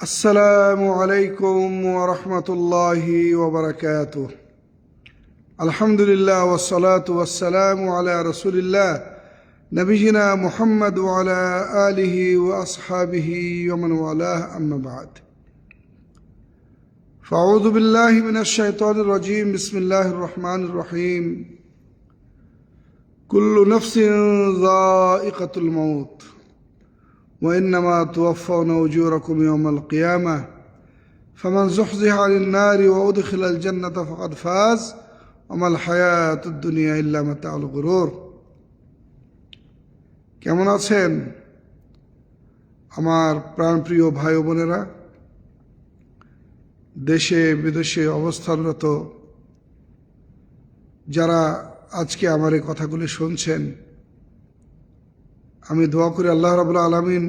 السلام عليكم ورحمة الله وبركاته. الحمد لله والصلاة والسلام على رسول الله نبينا محمد وعلى آله وأصحابه ومن والاه أما بعد. فأعوذ بالله من الشيطان الرجيم. بسم الله الرحمن الرحيم. كل نفس ذائقة الموت وإنما توفون أجوركم يوم القيامة فمن زحزح عن النار وأدخل الجنة فقد فاز وما الحياة الدنيا إلا متاع الغرور. কেমন আছেন আমার প্রাণপ্রিয় ভাই ও বোনেরা? দেশে বিদেশে অবস্থানরত যারা আজকে আমার এই কথাগুলি শুনছেন, আমি দোয়া করি আল্লাহ রাব্বুল আলামিন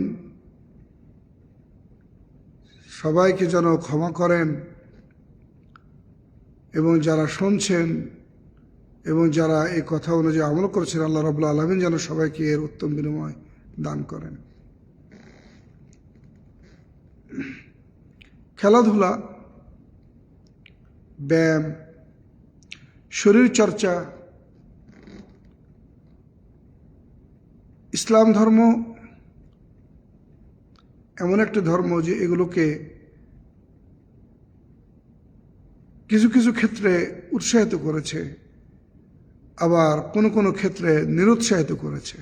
সবাইকে যেন ক্ষমা করেন এবং যারা শুনছেন এবং যারা এই কথা অনুযায়ী আমল করছেন, আল্লাহ রাব্বুল আলামিন যেন সবাইকে এর উত্তম বিনিময় দান করেন। খেলাধুলা, ব্যায়াম, শরীর চর্চা, ইসলাম ধর্ম এমন একটা ধর্ম যে এগুলোকে কিছু কিছু ক্ষেত্রে উৎসাহিত করেছে, আবার কোনো কোনো ক্ষেত্রে নিরুৎসাহিত করেছে।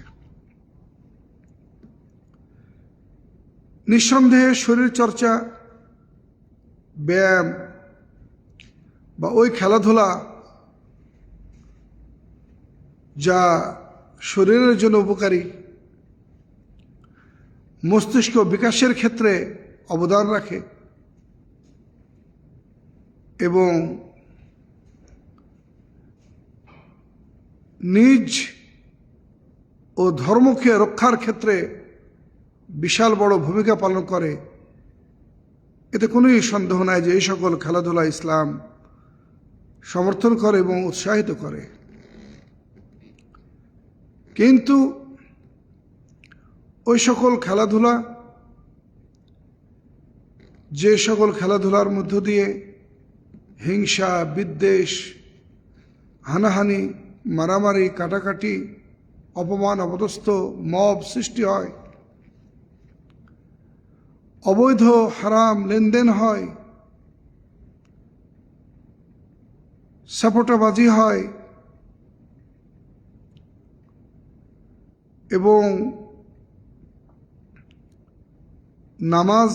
নিঃসন্দেহে শরীর চর্চা, ব্যায়াম বা ওই খেলাধুলা যা শরীরের জন্য উপকারী, মস্তিষ্ক বিকাশের ক্ষেত্রে অবদান রাখে এবং নিজ ও ধর্মকে রক্ষার ক্ষেত্রে বিশাল বড় ভূমিকা পালন করে, এতে কোনোই সন্দেহ নাই যে এই সকল খেলাধুলা ইসলাম সমর্থন করে এবং উৎসাহিত করে। কিন্তু ওই সকল খেলাধুলা, যে সকল খেলাধুলার মধ্য দিয়ে হিংসা, বিদ্বেষ, হানাহানি, মারামারি, কাটাকাটি, অপমান, অপদস্থ, মব সৃষ্টি হয়, অবৈধ হারাম লেনদেন হয়, সাপোটাবাজি হয় এবং নামাজ,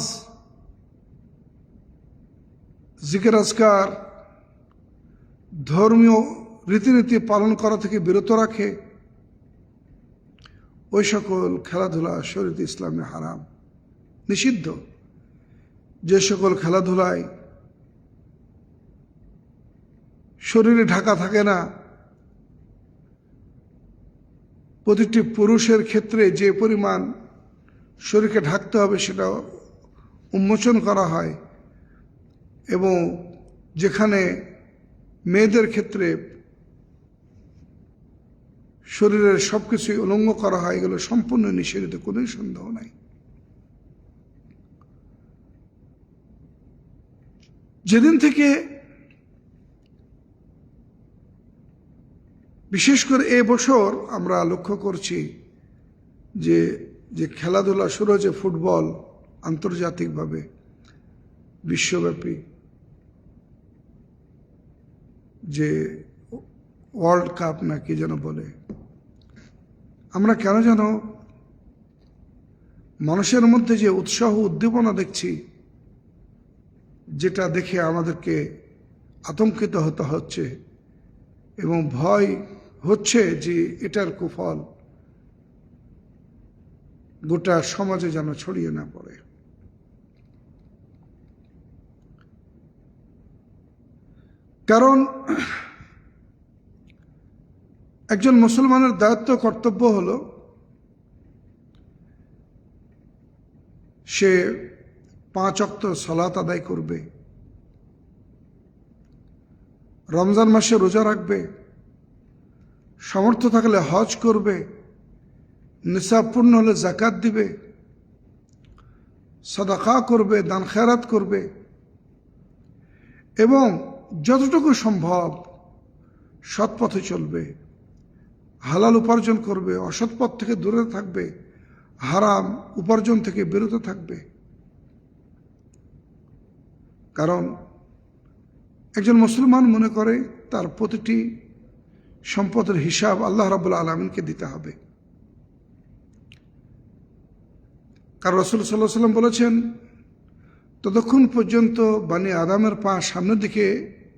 জিকির আজকার, ধর্মীয় রীতিনীতি পালন করা থেকে বিরত রাখে, ওই সকল খেলাধুলা শরীয়তে ইসলামে হারাম, নিষিদ্ধ। যে সকল খেলাধুলায় শরীরে ঢাকা থাকে না, প্রতিটি পুরুষের ক্ষেত্রে যে পরিমাণ শরীরকে ঢাকতে হবে সেটা উন্মোচন করা হয় এবং যেখানে মেয়েদের ক্ষেত্রে শরীরের সব কিছুই উলঙ্গ করা হয়, এগুলো সম্পূর্ণ নিষেধিত, কোনোই সন্দেহ নাই। যেদিন থেকে বিশেষ করে এবছর আমরা লক্ষ্য করছি যে খেলাধুলা শুরু হয়েছে, ফুটবল আন্তর্জাতিকভাবে বিশ্বব্যাপী যে ওয়ার্ল্ড কাপ না কি যেন বলে, আমরা কেন যেন মানুষের মধ্যে যে উৎসাহ উদ্দীপনা দেখছি, যেটা দেখে আমাদেরকে আতঙ্কিত হতে হচ্ছে এবং ভয় হচ্ছে যে এটার কুফল গোটা সমাজে যেন ছড়িয়ে না পড়ে। কারণ একজন মুসলমানের দায়িত্ব, কর্তব্য হলো সে 5 ওয়াক্ত সালাত আদায় করবে, রমজান মাসে রোজা রাখবে, সামর্থ্য থাকলে হজ করবে, নিসাব পূর্ণ হলে যাকাত দিবে, সাদাকা করবে, দান খেরাত করবে, এবং যতটুকু সম্ভব সৎ পথে চলবে, হালাল উপার্জন করবে, অসৎ পথ থেকে দূরে থাকবে, হারাম উপার্জন থেকে বিরত থাকবে। কারণ একজন মুসলমান মনে করে তার প্রতিটি সম্পদের হিসাব আল্লাহ রাব্বুল আলামিনকে দিতে হবে। কারণ রাসূল সাল্লাল্লাহু আলাইহি ওয়াসাল্লাম বলেছেন, ততক্ষণ পর্যন্ত বানি আদমের পা সামনের দিকে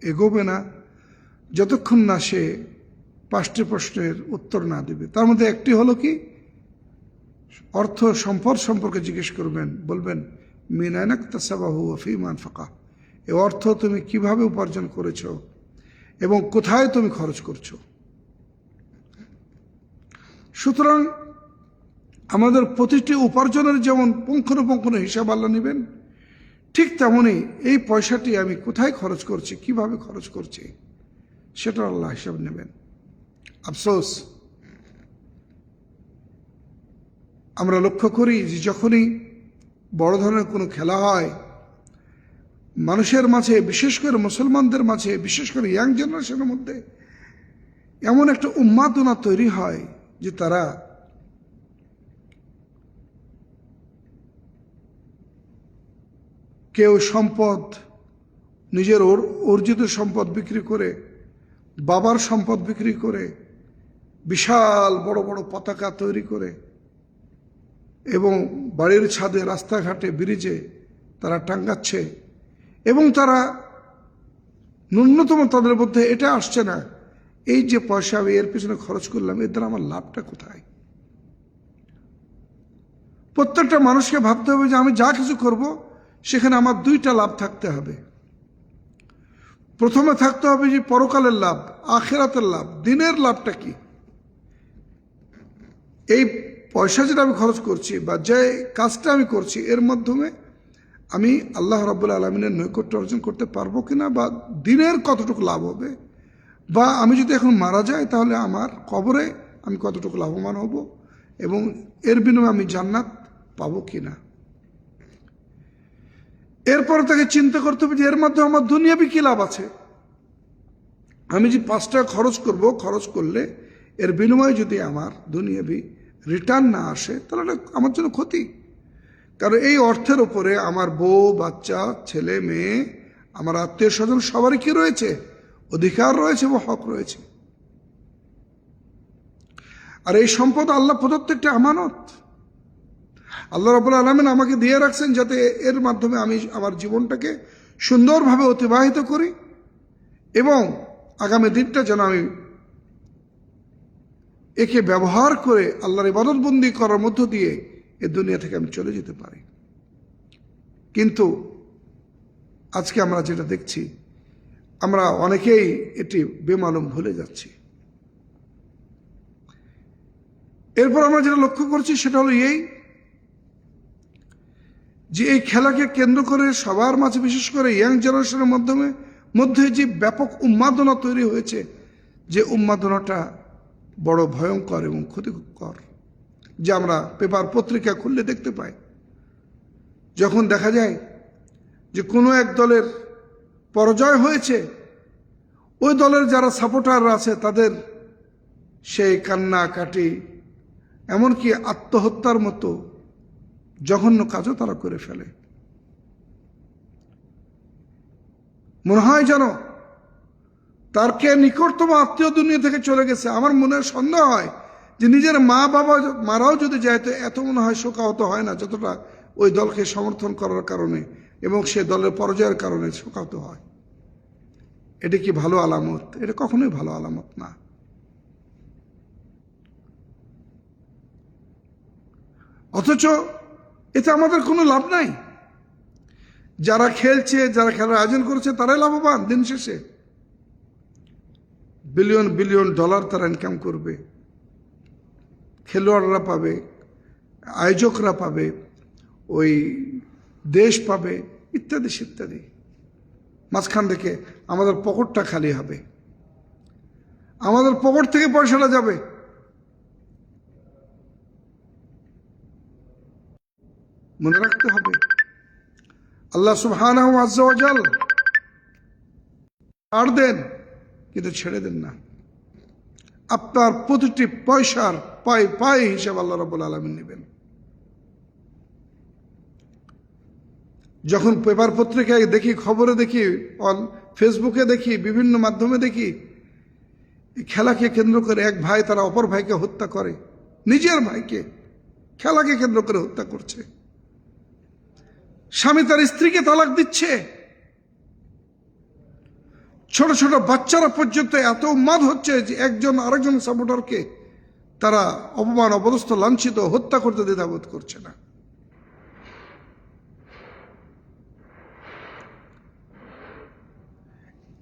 এগোবে না যতক্ষণ না সে 5টি প্রশ্নের উত্তর না দেবে। তার মধ্যে একটি হলো কি, অর্থ সম্পদ সম্পর্কে জিজ্ঞেস করবেন, বলবেন মিন আইনা ইকতাসাবাহু ওয়া ফীমা আনফাকা, এই অর্থ তুমি কিভাবে উপার্জন করেছো এবং কোথায় তুমি খরচ করছো। সুতরাং আমাদের প্রতিটি উপার্জনের যেমন পুঙ্খানুপুঙ্খ হিসাব আল্লাহ নেবেন, ঠিক তেমনই এই পয়সাটি আমি কোথায় খরচ করছি, কিভাবে খরচ করছি, সেটা আল্লাহ হিসাব নেবেন। আফসোস, আমরা লক্ষ্য করি যে যখনই বড় ধরনের কোনো খেলা হয়, মানুষের মাঝে, বিশেষ করে মুসলমানদের মাঝে, বিশেষ করে ইয়াং জেনারেশনের মধ্যে এমন একটা উন্মাদনা তৈরি হয় যে তারা কেউ সম্পদ, নিজের অর্জিত সম্পদ বিক্রি করে, বাবার সম্পদ বিক্রি করে, বিশাল বড় বড় পতাকা তৈরি করে এবং বাড়ির ছাদে, রাস্তাঘাটে, ব্রিজে তারা টাঙ্গাচ্ছে। এবং তারা ন্যূনতম তাদের মধ্যে এটা আসছে না, এই যে পয়সা আমি এর পিছনে খরচ করলাম, এর দ্বারা আমার লাভটা কোথায়। প্রত্যেকটা মানুষকে ভাবতে হবে যে আমি যা কিছু করব সেখানে আমার 2টা লাভ থাকতে হবে। প্রথমে থাকতে হবে যে পরকালের লাভ, আখিরাতের লাভ, দিনের লাভটা কি। এই পয়সা যেটা আমি খরচ করছি বা যে কাজটা আমি করছি, এর মাধ্যমে আমি আল্লাহ রাব্বুল আলামিনের নৈকট্য অর্জন করতে পারবো কিনা, বা দিনের কতটুকু লাভ হবে, বা আমি যদি এখন মারা যাই তাহলে আমার কবরে আমি কতটুকু লাভবান হব এবং এর বিনিময়ে আমি জান্নাত পাবো কিনা। এরপরে তাকে চিন্তা করতে হবে যে এর মাধ্যমে আমার দুনিয়াবি কি লাভ আছে। আমি যে 5 টাকা খরচ করব, খরচ করলে এর বিনিময়ে যদি আমার দুনিয়াবি রিটার্ন না আসে তাহলে এটা আমার জন্য ক্ষতি। কারণ এই অর্থের উপরে আমার বউ, বাচ্চা, ছেলে, মেয়ে, আমার আত্মীয় স্বজন সবারই কি রয়েছে, অধিকার রয়েছে এবং হক রয়েছে। আর এই সম্পদ আল্লাহ প্রদত্ত একটা আমানত। আল্লাহ রাব্বুল আলামিন আমাকে দিয়ে রাখছেন যাতে এর মাধ্যমে আমি আমার জীবনটাকে সুন্দরভাবে অতিবাহিত করি এবং আগামী দিনটা যেন আমি একে ব্যবহার করে আল্লাহর ইবাদতবন্দি করার মধ্য দিয়ে এ দুনিয়া থেকে আমি চলে যেতে পারি। কিন্তু আজকে আমরা যেটা দেখছি, আমরা অনেকেই এটি বেমালুম ভুলে যাচ্ছি। এরপর আমরা যেটা লক্ষ্য করছি সেটা হলো এই যে এই খেলাকে কেন্দ্র করে সবার মাঝে, বিশেষ করে ইয়াং জেনারেশনের মধ্যে যে ব্যাপক উন্মাদনা তৈরি হয়েছে, যে উন্মাদনাটা বড় ভয়ঙ্কর এবং ক্ষতিকর, যে আমরা পেপার পত্রিকা খুললে দেখতে পাই। যখন দেখা যায় যে কোনো এক দলের পরাজয় হয়েছে, ওই দলের যারা সাপোর্টার আছে তাদের সেই কান্নাকাটি, এমনকি আত্মহত্যার মতো জঘন্য কাজও তারা করে ফেলে। মনে হয় যেন তার কে নিকটতম আত্মীয় দুনিয়া থেকে চলে গেছে। আমার মনে সন্দেহ হয় যে নিজের মা বাবা মারাও যদি যায় তো এত মনে হয় শোকাহত হয় না যতটা ওই দলকে সমর্থন করার কারণে এবং সে দলের পরাজয়ের কারণে শোকাহত হয়। এটা কি ভালো আলামত? এটা কখনোই ভালো আলামত না। অথচ এতে আমাদের কোনো লাভ নাই। যারা খেলছে, যারা খেলার আয়োজন করেছে তারাই লাভবান। দিন শেষে বিলিয়ন বিলিয়ন ডলার তারা ইনকাম করবে, খেলোয়াড়রা পাবে, আয়োজকরা পাবে, ওই দেশ পাবে, ইত্যাদি ইত্যাদি। মাঝখান থেকে আমাদের পকেটটা খালি হবে, আমাদের পকেট থেকে পয়সাটা যাবে। মনে রাখতে হবে আল্লাহ সুবহানাহু ওয়া তাআলা ছাড় দেন কিন্তু ছেড়ে দেন না। আপনার প্রতিটি পয়সার পাই পাই হিসাব আল্লাহ রাব্বুল আলামিন নেবেন। যখন পেপার পত্রিকায় দেখি, খবরে দেখি, ফেসবুকে দেখি, বিভিন্ন মাধ্যমে দেখি, খেলাকে কেন্দ্র করে এক ভাই তারা অপর ভাইকে হত্যা করে, নিজের ভাইকে খেলাকে কেন্দ্র করে হত্যা করছে, স্বামী তার স্ত্রীকে তালাক দিচ্ছে, ছোট ছোট বাচ্চারা পর্যন্ত এত উন্মাদ হচ্ছে যে একজন আরেকজন সাপোর্টারকে তারা অপমান, অপদস্থ, লাঞ্ছিত, হত্যা করতে দ্বিধাবোধ করছে না।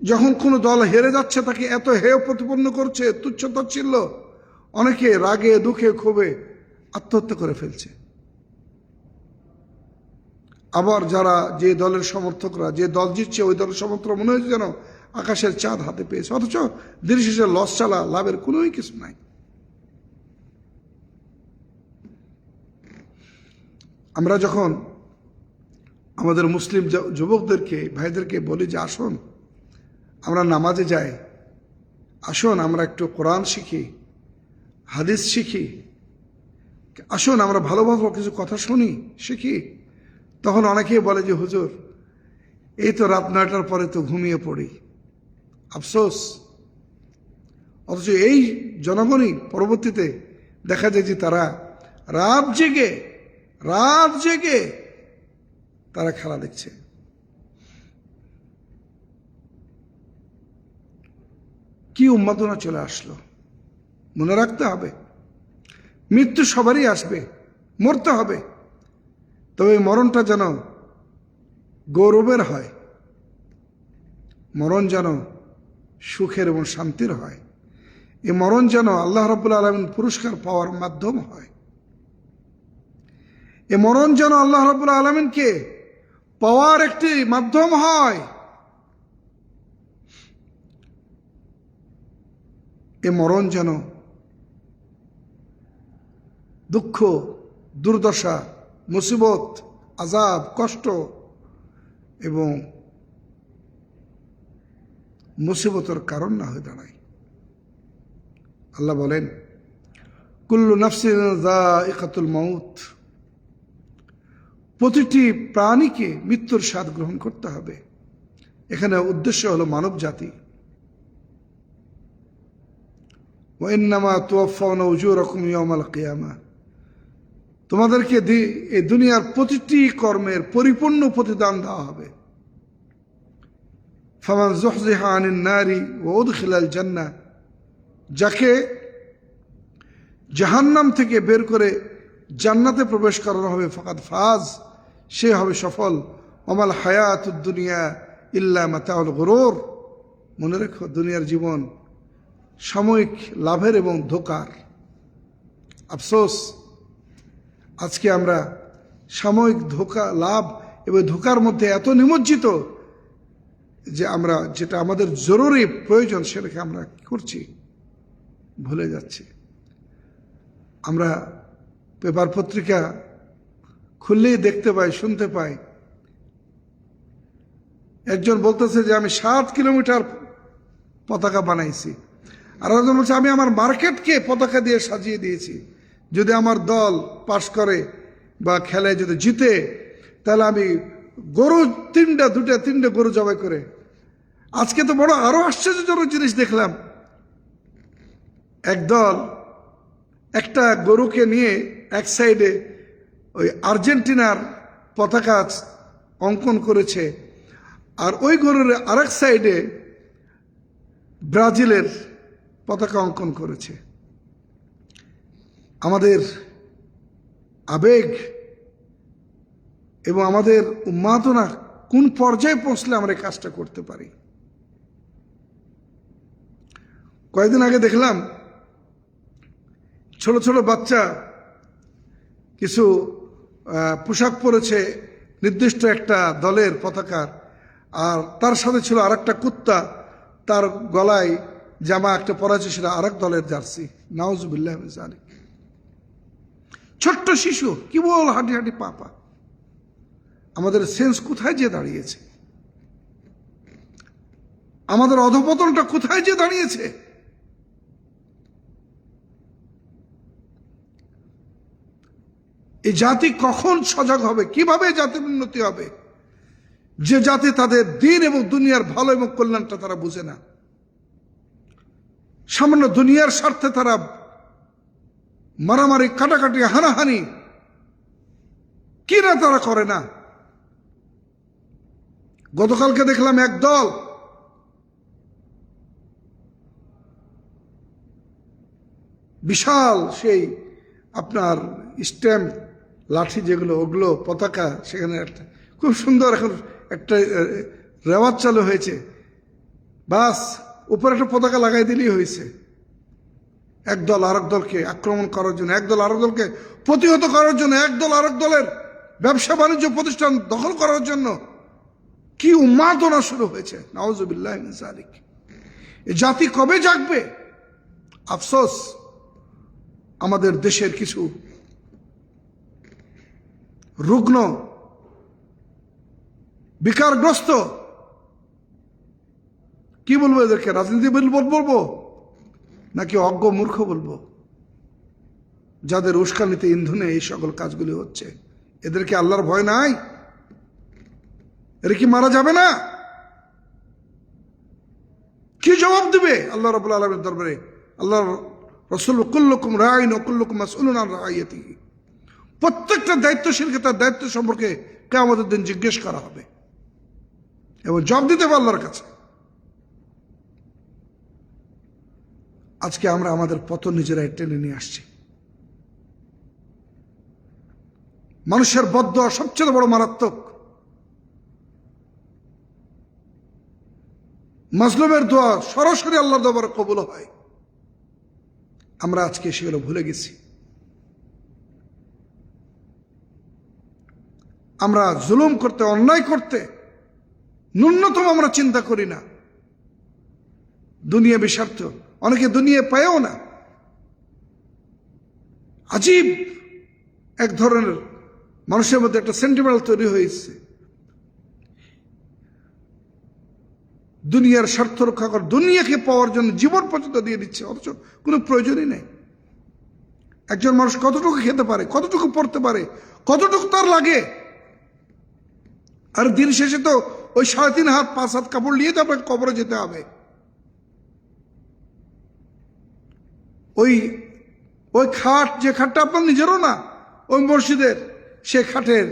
যখন কোনো দল হেরে যাচ্ছে তাকে এত হেয় প্রতিপন্ন করছে, তুচ্ছ তাচ্ছিল্য, অনেকে রাগে দুঃখে ক্ষোভে আত্মহত্যা করে ফেলছে। আবার যারা যে দলের সমর্থকরা, যে দল জিতছে ওই দলের সমর্থকরা মনে হয়েছে যেন আকাশের চাঁদ হাতে পেয়েছে, অথচ দিন শেষে লস চালা, লাভের কোনোই কিছু নাই। আমরা যখন আমাদের মুসলিম যুবকদেরকে, ভাইদেরকে বলি যে আসুন আমরা নামাজে যাই, আসুন আমরা একটু কোরআন শিখি, হাদিস শিখি, আসুন আমরা ভালো ভালো কিছু কথা শুনি, শিখি, তখন অনেকেই বলে যে হুজুর এই তো রাত 9টার পরে তো ঘুমিয়ে পড়ি। আফসোস, অথচ এই জনগণই পরবর্তীতে দেখা যায় যে তারা রাত জেগে তারা খেলা দেখছে। কি উন্মাদনা চলে আসলো। মনে রাখতে হবে মৃত্যু সবারই আসবে, মরতে হবে, তবে মরণটা যেন গৌরবের হয়, মরণ যেন সুখের এবং শান্তির হয়, এই মরণ যেন আল্লাহ রাব্বুল আলামিন পুরস্কার পাওয়ার মাধ্যম হয়, এ মরণ যেন আল্লাহ রাব্বুল আলামিনকে পাওয়ার একটি মাধ্যম হয়, এ মরণ যেন দুঃখ, দুর্দশা, মুসিবত, আযাব, কষ্ট এবং মুসিবতের কারণ না হয়ে দাঁড়ায়। আল্লাহ বলেন কুল্লু নাফসিন যায়িকাতুল মাউত, প্রতিটি প্রাণীকে মৃত্যুর স্বাদ গ্রহণ করতে হবে। এখানে উদ্দেশ্য হলো মানব জাতি। ওয়া ইন্নামা তুওয়াফাউনা উজুরাকুম ইয়াওমাল কিয়ামাহ, তোমাদেরকে এই দুনিয়ার প্রতিটি কর্মের পরিপূর্ণ প্রতিদান দেওয়া হবে। ফামান যুহযিহা আনিন নারি ওয়া উদখিলাল জান্নাহ, যাকে জাহান্নাম থেকে বের করে জান্নাতে প্রবেশ করানো হবে, ফাকাদ ফাজ, সে হবে সফল। ওমাল হায়াতুদ দুনিয়া ইল্লা মাতাউল গুরুর, মনে রেখো দুনিয়ার জীবন সাময়িক লাভের এবং ধোঁকার। আফসোস, আজকে আমরা সাময়িক ধোঁকা, লাভ এবং ধোঁকার মধ্যে এত নিমজ্জিত যে আমরা যেটা আমাদের জরুরি প্রয়োজন সেটাকে আমরা কি করছি, ভুলে যাচ্ছি। আমরা পেপার পত্রিকা খুললেই দেখতে পাই, শুনতে পাই, একজন বলতেছে যে আমি 7 কিলোমিটার পতাকা বানাইছি, আর একজন বলছে আমি আমার মার্কেটকে পতাকা দিয়ে সাজিয়ে দিয়েছি, যদি আমার দল পাস করে বা খেলায় যদি জিতে তাহলে আমি গরু তিনটা গরু জবাই করে। আজকে তো বড় আরো আশ্চর্যজনক জিনিস দেখলাম, একদল একটা গরুকে নিয়ে এক সাইডে ওই আর্জেন্টিনার পতাকা অঙ্কন করেছে, আর ওই গরুর আরেক সাইডে ব্রাজিলের পতাকা অঙ্কন করেছে। আমাদের আবেগ এবং আমাদের উন্মাদনা কোন পর্যায়ে পৌঁছলে আমরা এই কাজটা করতে পারি। কয়েকদিন আগে দেখলাম ছোট ছোট বাচ্চা কিছু পোশাক পরেছে নির্দিষ্ট একটা দলের পতাকার, আর তার সাথে ছিল আরেকটা কুত্তা, তার গলায় জামা একটা পরা আছে সেটা আরেক দলের জার্সি। নাউজুবিল্লাহ মিন যালিক। ছোট্ট শিশু, কি বল, হাঁটি হাঁটি পাপা, আমাদের সেন্স কোথায় যে দাঁড়িয়েছে, আমাদের অধপতনটা কোথায় যে দাঁড়িয়েছে। এই জাতি কখন সজাগ হবে, কিভাবে জাতির উন্নতি হবে, যে জাতি তাদের দিন এবং দুনিয়ার ভালো এবং কল্যাণটা তারা বুঝে না। সামান্য দুনিয়ার স্বার্থে তারা মারামারি, কাটাকাটি, হানাহানি কি না তারা করে না। গতকালকে দেখলাম এক দল বিশাল সেই আপনার স্ট্যাম্প লাঠি যেগুলো, ওগুলো পতাকা, সেখানে একটা খুব সুন্দর এখন একটা রেওয়াজ চালু হয়েছে, বাস উপরে একটা পতাকা লাগাই দিলেই হয়েছে। একদল আরেক দলকে আক্রমণ করার জন্য, একদল আরেক দলকে প্রতিহত করার জন্য, একদল আরেক দলের ব্যবসা বাণিজ্য প্রতিষ্ঠান দখল করার জন্য কি উন্মাদনা শুরু হয়েছে। নাউজুবিল্লাহ মিন যালিক। এই জাতি কবে জাগবে? আফসোস, আমাদের দেশের কিছু রুগ্ন, বিকারগ্রস্ত, কি বলবো এদেরকে, রাজনীতিবিদ বলবো নাকি অজ্ঞ মূর্খ বলবো, যাদের উস্কানিতে ইন্ধনে এই সকল কাজগুলি হচ্ছে। এদেরকে আল্লাহর ভয় নাই? এরা কি মারা যাবে না? কি জবাব দিবে আল্লাহ রাব্বুল আলামিনের দরবারে? আল্লাহ রাসূল কুল্লুকুম রাঈন ওয়া কুল্লুকুম মাসউলুন আন রাঈয়াতিহি। প্রত্যেকটা দায়িত্বশীলকে তার দায়িত্ব সম্পর্কে কিয়ামতের দিন জিজ্ঞেস করা হবে এবং জবাব দিতে হবে আল্লাহর কাছে। আজকে আমরা আমাদের পতন নিজেরাই টেনে নিয়ে আসছি। মানুষের বদদোয়া সবচেয়ে বড় মারাত্মক। মাজলুমের দোয়া সরাসরি আল্লাহর দরবারে কবুল হয়। আমরা আজকে সেগুলো ভুলে গেছি। আমরা জুলুম করতে, অন্যায় করতে ন্যূনতম আমরা চিন্তা করি না। দুনিয়া বিস্বার্থ, অনেকে দুনিয়া পায়ও না। আজীব এক ধরনের মানুষের মধ্যে একটা সেন্টিমেন্ট তৈরি হয়েছে, দুনিয়ার স্বার্থ রক্ষা কর, দুনিয়াকে পাওয়ার জন্য জীবন পর্যন্ত দিয়ে দিচ্ছে, অথচ কোনো প্রয়োজনই নেই। একজন মানুষ কতটুকু খেতে পারে, কতটুকু পড়তে পারে, কতটুকু তার লাগে, আর দিন শেষে তো ওই 3.5 হাত 5 হাত কাপড় নিয়ে তো আপনাকে কবরে যেতে হবে। ওই ওই খাট, যে খাটটা আপনার নিজেরও না, ওই মসজিদের, সে খাটের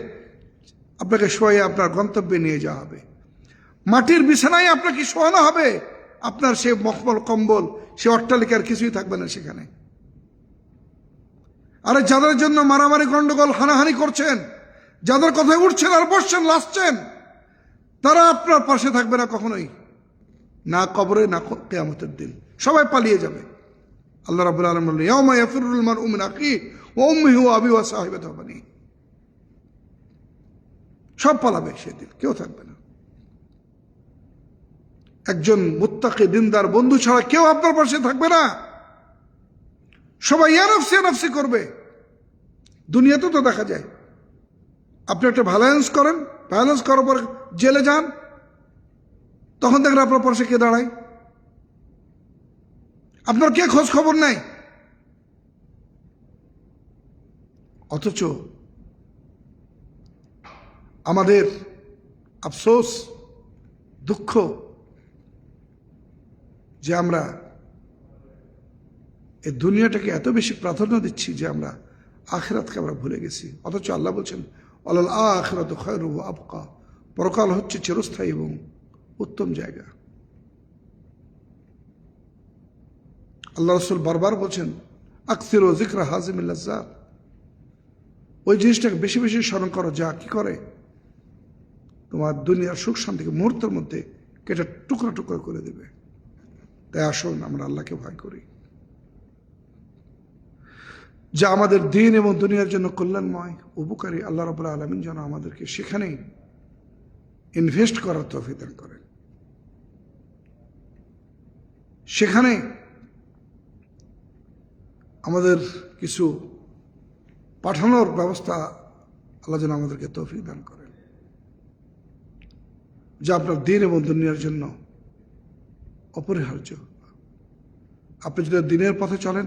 আপনাকে শোয়ে আপনার গন্তব্যে নিয়ে যাওয়া হবে। মাটির বিছানায় আপনাকে শোয়ানো হবে, আপনার সে মখমল কম্বল, সে অট্টালিকার কিছুই থাকবে না সেখানে। আরে যাদের জন্য মারামারি, গন্ডগোল, হানাহানি করছেন, যাদের কথায় উঠছেন আর বসছেন, লাসছেন, তারা আপনার পাশে থাকবে না কখনোই, না কবরে না কিয়ামতের দিন। সবাই পালিয়ে যাবে। আল্লাহ রাব্বুল আলামিন বলেন, ইয়াউমা ইয়াফিরুল মারউ মিন আখিহি ওয়া উম্মিহি ওয়া আবিহি ওয়া সাহিবাতিহি ওয়া বানিহি। সব পালাবে সেদিন, কেউ থাকবে না। একজন মুত্তাকি দিনদার বন্ধু ছাড়া কেউ আপনার পাশে থাকবে না। সবাই ইয়া নাফসি করবে। দুনিয়াতে তো দেখা যায়, আপনি একটা ভায়োলেন্স করেন, ভায়োলেন্স করার পর জেলে যান, তখন দেখেন আপনার পাশে কে দাঁড়ায়, আপনার কে খোঁজ খবর নাই। অথচ আমাদের আফসোস, দুঃখ যে আমরা এই দুনিয়াটাকে এত বেশি প্রাধান্য দিচ্ছি যে আমরা আখিরাতকে আমরা ভুলে গেছি। অথচ আল্লাহ বলছেন, ওয়ালাল আখিরাতু খায়রু ওয়া আবকা, পরকাল হচ্ছে চিরস্থায়ী এবং উত্তম জায়গা। আল্লাহ রাসূল বারবার বলছেন, আকসিরু যিকরা হাজিমিল লাজ্জাত, ওই জিনিসটাকে বেশি বেশি স্মরণ করো, যা কি করে তোমার দুনিয়ার সুখ শান্তিকে মুহূর্তের মধ্যে কেটে টুকরা টুকরা করে দেবে। তাই আসুন আমরা আল্লাহকে ভয় করি, যা আমাদের দিন এবং দুনিয়ার জন্য কল্যাণময়, উপকারী। আল্লাহ রাব্বুল আলামিন যেন আমাদেরকে সেখানেই ইনভেস্ট করার তৌফিক দান করেন, সেখানে আমাদের কিছু পাঠানোর ব্যবস্থা আল্লাহ যেন আমাদেরকে তৌফিক দান করেন। যা আপনার দিন এবং দুনিয়ার জন্য অপরিহার্য। আপনি যদি দিনের পথে চলেন,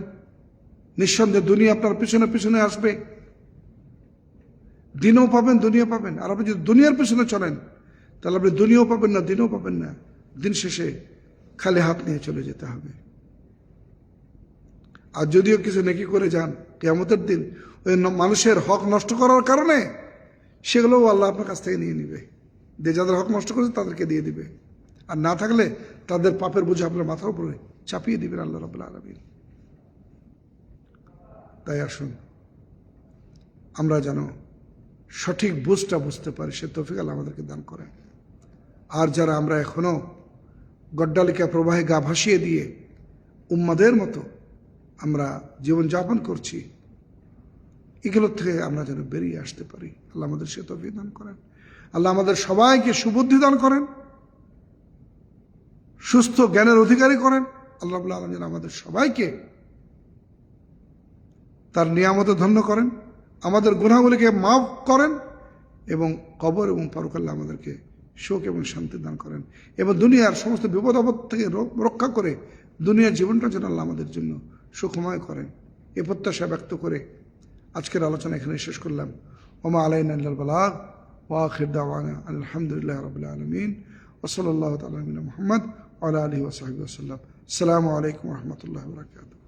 নিঃসন্দেহে দুনিয়া আপনার পিছনে পিছনে আসবে, দিনও পাবেন দুনিয়া পাবেন। আর আপনি যদি দুনিয়ার পিছনে চলেন, তাহলে আপনি দুনিয়াও পাবেন না, দিনও পাবেন না। দিন শেষে খালি হাত নিয়ে চলে যেতে হবে। আর যদিও কিছু নেকি করে যান, কিয়ামতের দিন ওই মানুষের হক নষ্ট করার কারণে সেগুলোও আল্লাহ আপনার কাছ থেকে নিয়ে নিবে। যাদের হক নষ্ট করেছে তাদেরকে দিয়ে দিবে, আর না থাকলে তাদের পাপের বোঝা আপনার মাথার উপরে চাপিয়ে দিবেন আল্লাহ রাব্বুল আলামিন। তাই আসুন আমরা যেন সঠিক বুঝটা বুঝতে পারি, সে তৌফিক আল্লাহ আমাদেরকে দান করেন। আর যারা আমরা এখনো গড্ডালিকা প্রবাহে গা ভাসিয়ে দিয়ে উম্মাদের মতো আমরা জীবনযাপন করছি, এগুলোর থেকে আমরা যেন বেরিয়ে আসতে পারি। আল্লাহ আমাদের সে তৌফিক দান করেন। আল্লাহ আমাদের সবাইকে সুবুদ্ধি দান করেন, সুস্থ জ্ঞানের অধিকারী করেন। আল্লাহ রাব্বুল আলামিন যেন আমাদের সবাইকে তার নিয়ামতে ধন্য করেন, আমাদের গুনাহগুলিকে মাফ করেন, এবং কবর এবং পরকালে আমাদেরকে সুখ এবং শান্তি দান করেন, এবং দুনিয়ার সমস্ত বিপদ আপদ থেকে রক্ষা করে দুনিয়ার জীবনটা যেন আল্লাহ আমাদের জন্য সুখময় করেন। এ প্রত্যাশা ব্যক্ত করে আজকের আলোচনা এখানে শেষ করলাম। ওমা আলাইনা ইল্লাল বালাগ ওয়া আখির দাওয়ানা আলহামদুলিল্লাহি রাব্বিল আলামিন ওয়া সাল্লাল্লাহু তাআলা আলা মুহাম্মদ ওয়া আলা আলিহি ওয়া সাহবিহি ওয়া সাল্লাম। আসসালামু আলাইকুম ওয়া রাহমাতুল্লাহি ওয়া বারাকাতুহু।